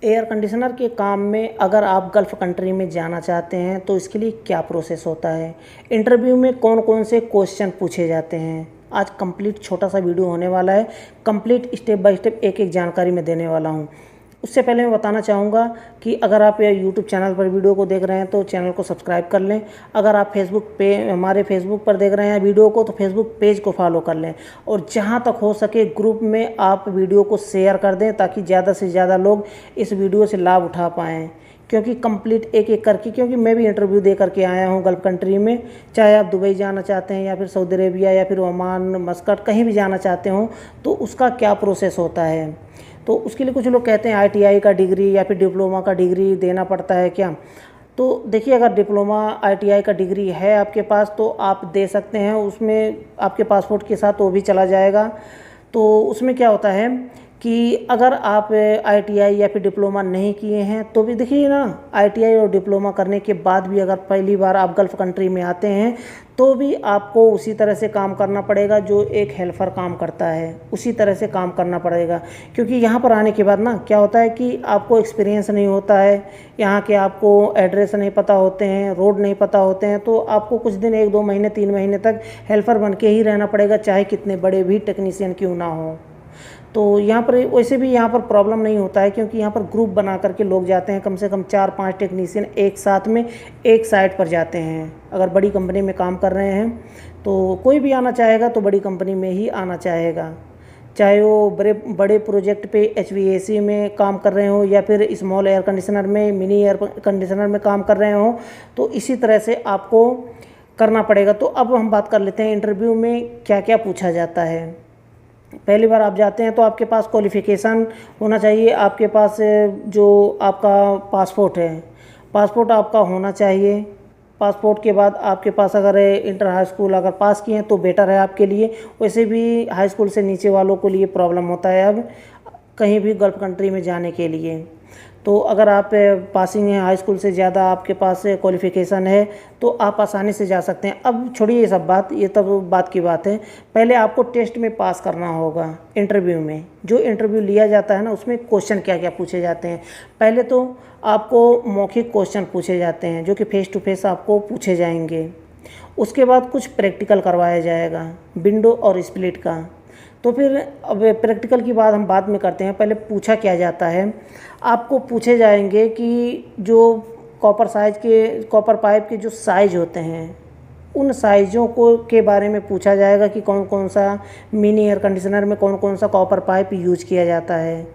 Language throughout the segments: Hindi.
एयर कंडीशनर के काम में अगर आप गल्फ़ कंट्री में जाना चाहते हैं तो इसके लिए क्या प्रोसेस होता है, इंटरव्यू में कौन कौन से क्वेश्चन पूछे जाते हैं, आज कंप्लीट छोटा सा वीडियो होने वाला है। कंप्लीट स्टेप बाय स्टेप एक एक जानकारी मैं देने वाला हूं। उससे पहले मैं बताना चाहूँगा कि अगर आप यूट्यूब चैनल पर वीडियो को देख रहे हैं तो चैनल को सब्सक्राइब कर लें। अगर आप हमारे फेसबुक पर देख रहे हैं वीडियो को तो फेसबुक पेज को फॉलो कर लें। और जहाँ तक हो सके ग्रुप में आप वीडियो को शेयर कर दें ताकि ज़्यादा से ज़्यादा लोग इस वीडियो से लाभ उठा पाएँ। क्योंकि कंप्लीट एक एक करके, क्योंकि मैं भी इंटरव्यू दे करके आया हूँ गल्फ़ कंट्री में, चाहे आप दुबई जाना चाहते हैं या फिर सऊदी अरेबिया या फिर ओमान, मस्कट, कहीं भी जाना चाहते हो तो उसका क्या प्रोसेस होता है। तो उसके लिए कुछ लोग कहते हैं ITI का डिग्री या फिर डिप्लोमा का डिग्री देना पड़ता है क्या। तो देखिए, अगर डिप्लोमा ITI का डिग्री है आपके पास तो आप दे सकते हैं, उसमें आपके पासपोर्ट के साथ वो भी चला जाएगा। तो उसमें क्या होता है कि अगर आप ITI या फिर डिप्लोमा नहीं किए हैं तो भी देखिए ना, ITI और डिप्लोमा करने के बाद भी अगर पहली बार आप गल्फ़ कंट्री में आते हैं तो भी आपको उसी तरह से काम करना पड़ेगा जो एक हेल्पर काम करता है, उसी तरह से काम करना पड़ेगा। क्योंकि यहाँ पर आने के बाद ना क्या होता है कि आपको एक्सपीरियंस नहीं होता है, यहाँ के आपको एड्रेस नहीं पता होते हैं, रोड नहीं पता होते हैं, तो आपको कुछ दिन 1-2 महीने 3 महीने तक हेल्पर बन के ही रहना पड़ेगा, चाहे कितने बड़े भी टेक्नीशियन क्यों ना हो। तो यहाँ पर वैसे भी यहाँ पर प्रॉब्लम नहीं होता है, क्योंकि यहाँ पर ग्रुप बना करके लोग जाते हैं, कम से कम 4-5 टेक्नीशियन एक साथ में एक साइट पर जाते हैं। अगर बड़ी कंपनी में काम कर रहे हैं तो कोई भी आना चाहेगा तो बड़ी कंपनी में ही आना चाहेगा, चाहे वो बड़े प्रोजेक्ट पे HVAC में काम कर रहे हो या फिर स्मॉल एयर कंडीशनर में, मिनी एयर कंडीशनर में काम कर रहे हो, तो इसी तरह से आपको करना पड़ेगा। तो अब हम बात कर लेते हैं इंटरव्यू में क्या क्या पूछा जाता है। पहली बार आप जाते हैं तो आपके पास क्वालिफ़िकेशन होना चाहिए, आपके पास जो आपका पासपोर्ट है, पासपोर्ट आपका होना चाहिए। पासपोर्ट के बाद आपके पास अगर इंटर हाई स्कूल अगर पास किए हैं तो बेटर है आपके लिए, वैसे भी हाई स्कूल से नीचे वालों को लिए प्रॉब्लम होता है अब कहीं भी गल्फ़ कंट्री में जाने के लिए। तो अगर आप पासिंग है हाई स्कूल से ज़्यादा आपके पास क्वालिफ़िकेशन है तो आप आसानी से जा सकते हैं। अब छोड़िए ये सब बात, ये तब बात की बात है। पहले आपको टेस्ट में पास करना होगा। इंटरव्यू में जो इंटरव्यू लिया जाता है ना, उसमें क्वेश्चन क्या क्या पूछे जाते हैं। पहले तो आपको मौखिक क्वेश्चन पूछे जाते हैं जो कि फेस टू फेस आपको पूछे जाएंगे। उसके बाद कुछ प्रैक्टिकल करवाया जाएगा, विंडो और स्प्लिट का। तो फिर अब प्रैक्टिकल की बात हम बाद में करते हैं, पहले पूछा क्या जाता है। आपको पूछे जाएंगे कि जो कॉपर पाइप के जो साइज़ होते हैं उन साइज़ों को के बारे में पूछा जाएगा कि कौन कौन सा मिनी एयर कंडीशनर में कौन कौन सा कॉपर पाइप यूज किया जाता है।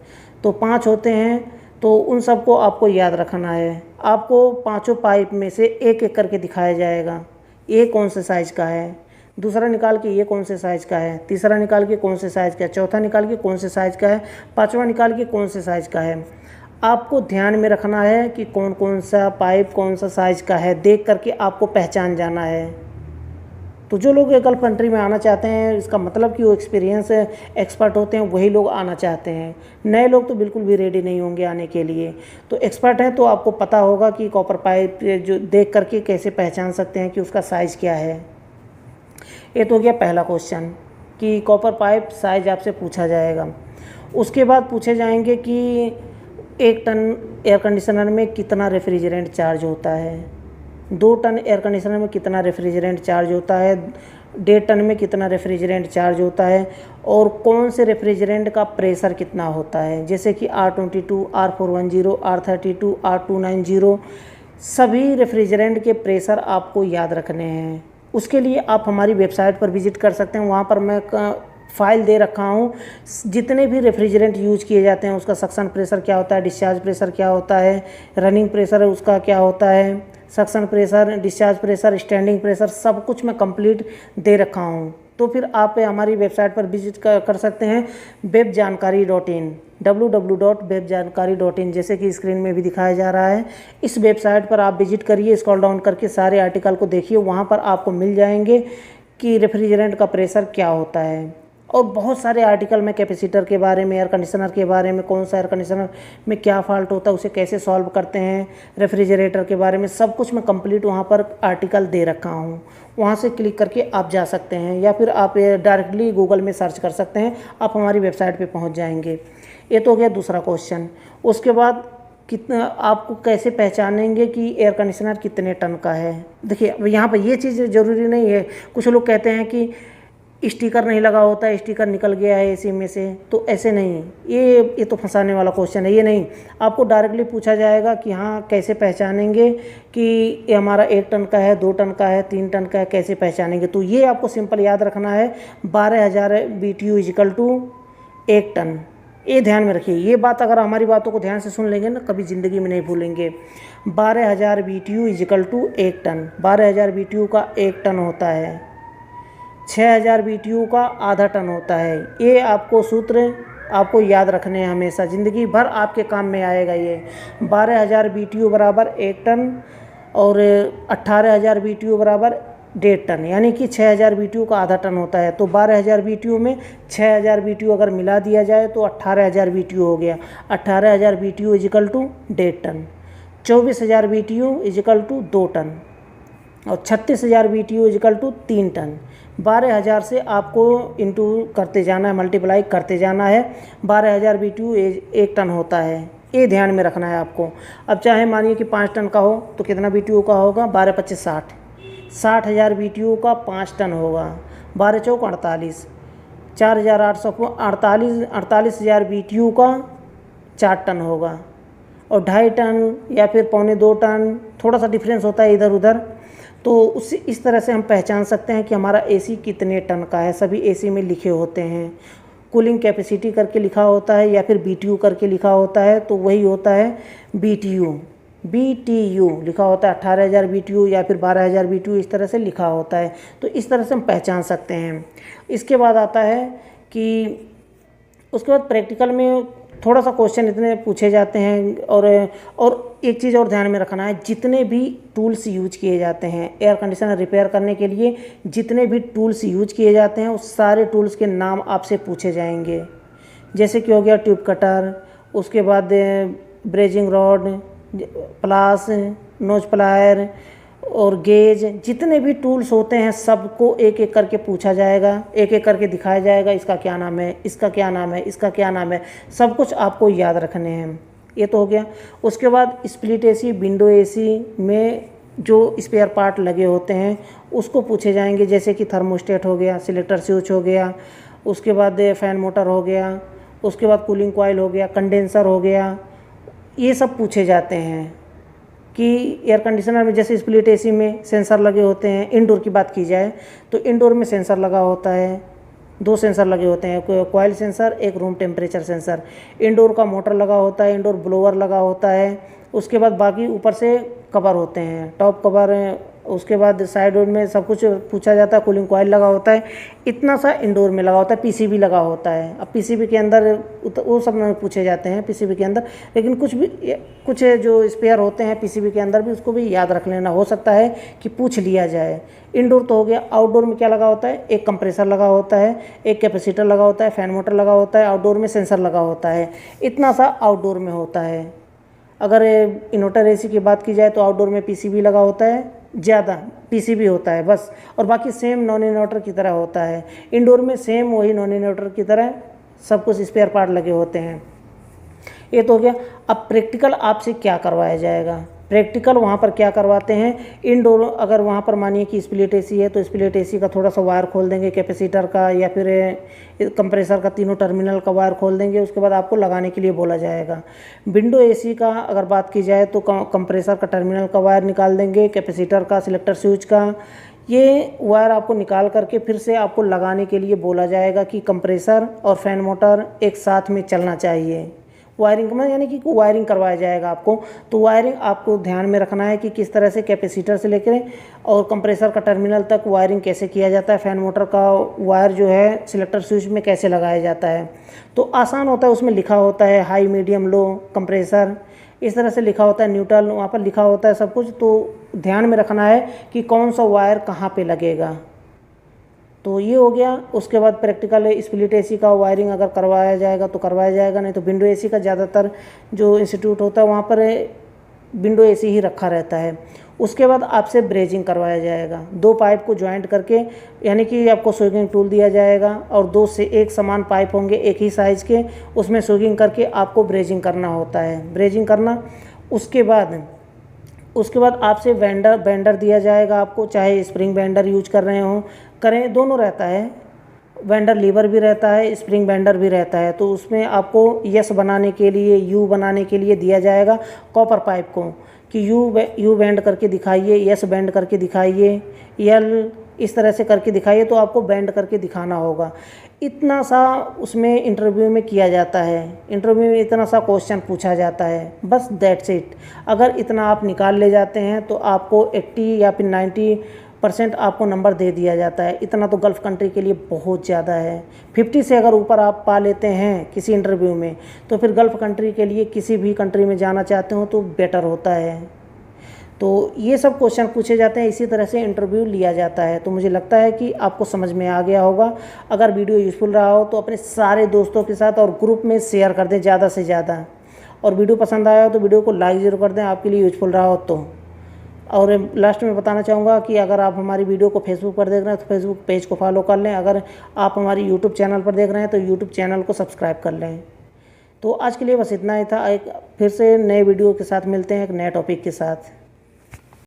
तो 5 होते हैं, तो उन सबको आपको याद रखना है। आपको पाँचों पाइप में से एक एक करके दिखाया जाएगा, ये कौन से साइज़ का है, दूसरा निकाल के ये कौन से साइज़ का है, तीसरा निकाल के कौन से साइज़ का है, चौथा निकाल के कौन से साइज़ का है, पांचवा निकाल के कौन से साइज़ का है। आपको ध्यान में रखना है कि कौन कौन सा पाइप कौन सा साइज़ का है, देख करके आपको पहचान जाना है। तो जो लोग गल्फ़ कंट्री में आना चाहते हैं, इसका मतलब कि वो एक्सपीरियंस एक्सपर्ट होते हैं, वही लोग आना चाहते हैं। नए लोग तो बिल्कुल भी रेडी नहीं होंगे आने के लिए। तो एक्सपर्ट हैं तो आपको पता होगा कि कॉपर पाइप जो देख करके कैसे पहचान सकते हैं कि उसका साइज़ क्या है। ये तो हो गया पहला क्वेश्चन कि कॉपर पाइप साइज आपसे पूछा जाएगा। उसके बाद पूछे जाएंगे कि 1 टन एयर कंडीशनर में कितना रेफ्रिजरेंट चार्ज होता है, 2 टन एयर कंडीशनर में कितना रेफ्रिजरेंट चार्ज होता है, 1.5 टन में कितना रेफ्रिजरेंट चार्ज होता है, और कौन से रेफ्रिजरेंट का प्रेशर कितना होता है, जैसे कि R22, R410, R32, R290। सभी रेफ्रिजरेंट के प्रेशर आपको याद रखने हैं। उसके लिए आप हमारी वेबसाइट पर विज़िट कर सकते हैं, वहाँ पर मैं फ़ाइल दे रखा हूँ जितने भी रेफ्रिजरेंट यूज किए जाते हैं उसका सक्शन प्रेशर क्या होता है, डिस्चार्ज प्रेशर क्या होता है, रनिंग प्रेशर उसका क्या होता है, suction pressure, discharge pressure, standing pressure, सब कुछ मैं कंप्लीट दे रखा हूँ। तो फिर आप हमारी वेबसाइट पर विजिट कर सकते हैं webjankari.in, www.webjankari.in, जैसे कि स्क्रीन में भी दिखाया जा रहा है। इस वेबसाइट पर आप विजिट करिए, स्क्रॉल डाउन करके सारे आर्टिकल को देखिए, वहाँ पर आपको मिल जाएंगे कि रेफ्रिजरेंट का प्रेशर क्या होता है। और बहुत सारे आर्टिकल में कैपेसिटर के बारे में, एयर कंडीशनर के बारे में, कौन सा एयर कंडीशनर में क्या फ़ॉल्ट होता है, उसे कैसे सॉल्व करते हैं, रेफ्रिजरेटर के बारे में सब कुछ मैं कंप्लीट वहाँ पर आर्टिकल दे रखा हूँ। वहाँ से क्लिक करके आप जा सकते हैं या फिर आप डायरेक्टली गूगल में सर्च कर सकते हैं, आप हमारी वेबसाइट पर पहुँच जाएंगे। ये तो हो गया दूसरा क्वेश्चन। उसके बाद कितना आपको कैसे पहचानेंगे कि एयर कंडीशनर कितने टन का है। देखिए अब यहाँ पर ये चीज़ ज़रूरी नहीं है। कुछ लोग कहते हैं कि स्टिकर नहीं लगा होता है, स्टिकर निकल गया है एसी में से, तो ऐसे नहीं। ये तो फंसाने वाला क्वेश्चन है। ये नहीं, आपको डायरेक्टली पूछा जाएगा कि हाँ कैसे पहचानेंगे कि ये हमारा 1 टन का है, 2 टन का है, 3 टन का है, कैसे पहचानेंगे। तो ये आपको सिंपल याद रखना है, 12,000 BTU इक्वल टू 1 टन। ये ध्यान में रखिए। ये बात अगर हमारी बातों को ध्यान से सुन लेंगे ना, कभी ज़िंदगी में नहीं भूलेंगे। 12,000 BTU equal to 1 ton. 12,000 BTU का 1 टन होता है, 6,000 BTU का आधा टन होता है। ये आपको सूत्र आपको याद रखने हैं हमेशा, ज़िंदगी भर आपके काम में आएगा ये। 12,000 BTU बराबर 1 टन और 18,000 BTU बराबर 1.5 टन, यानी कि 6,000 BTU का आधा टन होता है। तो 12,000 BTU में 6,000 BTU अगर मिला दिया जाए तो 18,000 BTU हो गया। 18,000 BTU equal to 1.5 ton. 24,000 BTU equal to 2 ton और 36,000 BTU इक्वल टू 3 टन। 12,000 से आपको इंटू करते जाना है, मल्टीप्लाई करते जाना है। 12,000 BTU 1 टन होता है, ये ध्यान में रखना है आपको। अब चाहे मानिए कि 5 टन का हो तो कितना BTU का होगा, 12 25 60, 60,000 BTU का 5 टन होगा। 12 चौक 48, 4,800 को 48,000 BTU का 4 टन होगा। और 2.5 टन या फिर 1.25 टन, थोड़ा सा डिफरेंस होता है इधर उधर। तो उस इस तरह से हम पहचान सकते हैं कि हमारा एसी कितने टन का है। सभी एसी में लिखे होते हैं, कूलिंग कैपेसिटी करके लिखा होता है या फिर BTU करके लिखा होता है, तो वही होता है BTU लिखा होता है। 18,000 BTU या फिर 12,000 BTU इस तरह से लिखा होता है। तो इस तरह से हम पहचान सकते हैं। इसके बाद आता है कि उसके बाद प्रैक्टिकल में थोड़ा सा क्वेश्चन इतने पूछे जाते हैं। और एक चीज़ और ध्यान में रखना है, जितने भी टूल्स यूज किए जाते हैं एयर कंडीशनर रिपेयर करने के लिए, जितने भी टूल्स यूज किए जाते हैं उस सारे टूल्स के नाम आपसे पूछे जाएंगे। जैसे कि हो गया ट्यूब कटर, उसके बाद ब्रेजिंग रॉड, प्लास, नोज प्लायर और गेज, जितने भी टूल्स होते हैं सबको एक एक करके पूछा जाएगा, एक एक करके दिखाया जाएगा, इसका क्या नाम है, इसका क्या नाम है, इसका क्या नाम है, सब कुछ आपको याद रखने हैं। ये तो हो गया। उसके बाद स्प्लिट एसी, विंडो एसी में जो स्पेयर पार्ट लगे होते हैं उसको पूछे जाएंगे, जैसे कि थर्मोस्टेट हो गया, सिलेक्टर स्विच हो गया, उसके बाद फैन मोटर हो गया, उसके बाद कूलिंग कॉइल हो गया, कंडेंसर हो गया। ये सब पूछे जाते हैं कि एयर कंडीशनर में जैसे स्प्लिट एसी में सेंसर लगे होते हैं। इंडोर की बात की जाए तो इंडोर में सेंसर लगा होता है, 2 सेंसर लगे होते हैं, कॉइल सेंसर, एक रूम टेम्परेचर सेंसर। इंडोर का मोटर लगा होता है, इंडोर ब्लोअर लगा होता है। उसके बाद बाकी ऊपर से कवर होते हैं, टॉप कवर। उसके बाद साइड में सब कुछ पूछा जाता है, कूलिंग कॉइल लगा होता है, इतना सा इंडोर में लगा होता है। PCB लगा होता है। अब PCB के अंदर वो सब में पूछे जाते हैं PCB के अंदर, लेकिन कुछ जो स्पेयर होते हैं PCB के अंदर भी, उसको भी याद रख लेना, हो सकता है कि पूछ लिया जाए। इंडोर तो हो गया। आउटडोर में क्या लगा होता है, एक कंप्रेसर लगा होता है, एक कैपेसिटर लगा होता है, फैन मोटर लगा होता है, आउटडोर में सेंसर लगा होता है, इतना सा आउटडोर में होता है। अगर इन्वर्टर एसी की बात की जाए तो आउटडोर में PCB लगा होता है, ज़्यादा PCB होता है बस, और बाकी सेम नॉन इन्वर्टर की तरह होता है। इंडोर में सेम वही नॉन इन्वर्टर की तरह सब कुछ स्पेयर पार्ट लगे होते हैं। ये तो हो गया। अब प्रैक्टिकल आपसे क्या करवाया जाएगा, प्रैक्टिकल वहाँ पर क्या करवाते हैं। इंडोर अगर वहाँ पर मानिए कि स्प्लिट एसी है तो स्प्लिट एसी का थोड़ा सा वायर खोल देंगे, कैपेसिटर का या फिर कंप्रेसर का, तीनों टर्मिनल का वायर खोल देंगे। उसके बाद आपको लगाने के लिए बोला जाएगा। विंडो एसी का अगर बात की जाए तो कंप्रेसर का टर्मिनल का वायर निकाल देंगे, कैपेसिटर का, सिलेक्टर स्विच का, ये वायर आपको निकाल करके फिर से आपको लगाने के लिए बोला जाएगा कि कंप्रेसर और फैन मोटर एक साथ में चलना चाहिए। वायरिंग में यानी कि वायरिंग करवाया जाएगा आपको। तो वायरिंग आपको ध्यान में रखना है कि किस तरह से कैपेसिटर से लेकर और कंप्रेसर का टर्मिनल तक वायरिंग कैसे किया जाता है, फैन मोटर का वायर जो है सिलेक्टर स्विच में कैसे लगाया जाता है। तो आसान होता है, उसमें लिखा होता है हाई, मीडियम, लो, कंप्रेसर, इस तरह से लिखा होता है, न्यूट्रल, वहाँ पर लिखा होता है सब कुछ। तो ध्यान में रखना है कि कौन सा वायर कहाँ पर लगेगा। तो ये हो गया। उसके बाद प्रैक्टिकल स्प्लिट एसी का वायरिंग अगर करवाया जाएगा तो करवाया जाएगा, नहीं तो विंडो एसी का ज़्यादातर जो इंस्टीट्यूट होता है वहाँ पर विंडो एसी ही रखा रहता है। उसके बाद आपसे ब्रेजिंग करवाया जाएगा, 2 पाइप को ज्वाइंट करके, यानी कि आपको स्विगिंग टूल दिया जाएगा और 2 से 1 समान पाइप होंगे एक ही साइज़ के, उसमें स्विगिंग करके आपको ब्रेजिंग करना होता है, ब्रेजिंग करना। उसके बाद आपसे बेंडर दिया जाएगा आपको, चाहे स्प्रिंग बेंडर यूज कर रहे हो करें, दोनों रहता है, बेंडर लीवर भी रहता है, स्प्रिंग बेंडर भी रहता है। तो उसमें आपको यस बनाने के लिए, यू बनाने के लिए दिया जाएगा कॉपर पाइप को कि यू बेंड करके दिखाइए, यस बेंड करके दिखाइए, यल इस तरह से करके दिखाइए, तो आपको बेंड करके दिखाना होगा। इतना सा उसमें इंटरव्यू में किया जाता है, इंटरव्यू में इतना सा क्वेश्चन पूछा जाता है, बस दैट्स इट। अगर इतना आप निकाल ले जाते हैं तो आपको 80 या फिर 90% आपको नंबर दे दिया जाता है। इतना तो गल्फ़ कंट्री के लिए बहुत ज़्यादा है। 50 से अगर ऊपर आप पा लेते हैं किसी इंटरव्यू में तो फिर गल्फ़ कंट्री के लिए, किसी भी कंट्री में जाना चाहते हो तो बेटर होता है। तो ये सब क्वेश्चन पूछे जाते हैं, इसी तरह से इंटरव्यू लिया जाता है। तो मुझे लगता है कि आपको समझ में आ गया होगा। अगर वीडियो यूज़फुल रहा हो तो अपने सारे दोस्तों के साथ और ग्रुप में शेयर कर दें ज़्यादा से ज़्यादा, और वीडियो पसंद आया हो तो वीडियो को लाइक ज़रूर कर दें, आपके लिए यूज़फुल रहा हो तो। और लास्ट में बताना चाहूँगा कि अगर आप हमारी वीडियो को फेसबुक पर देख रहे हैं तो फेसबुक पेज को फॉलो कर लें, अगर आप हमारी यूट्यूब चैनल पर देख रहे हैं तो यूट्यूब चैनल को सब्सक्राइब कर लें। तो आज के लिए बस इतना ही था। एक फिर से नए वीडियो के साथ मिलते हैं, एक नए टॉपिक के साथ।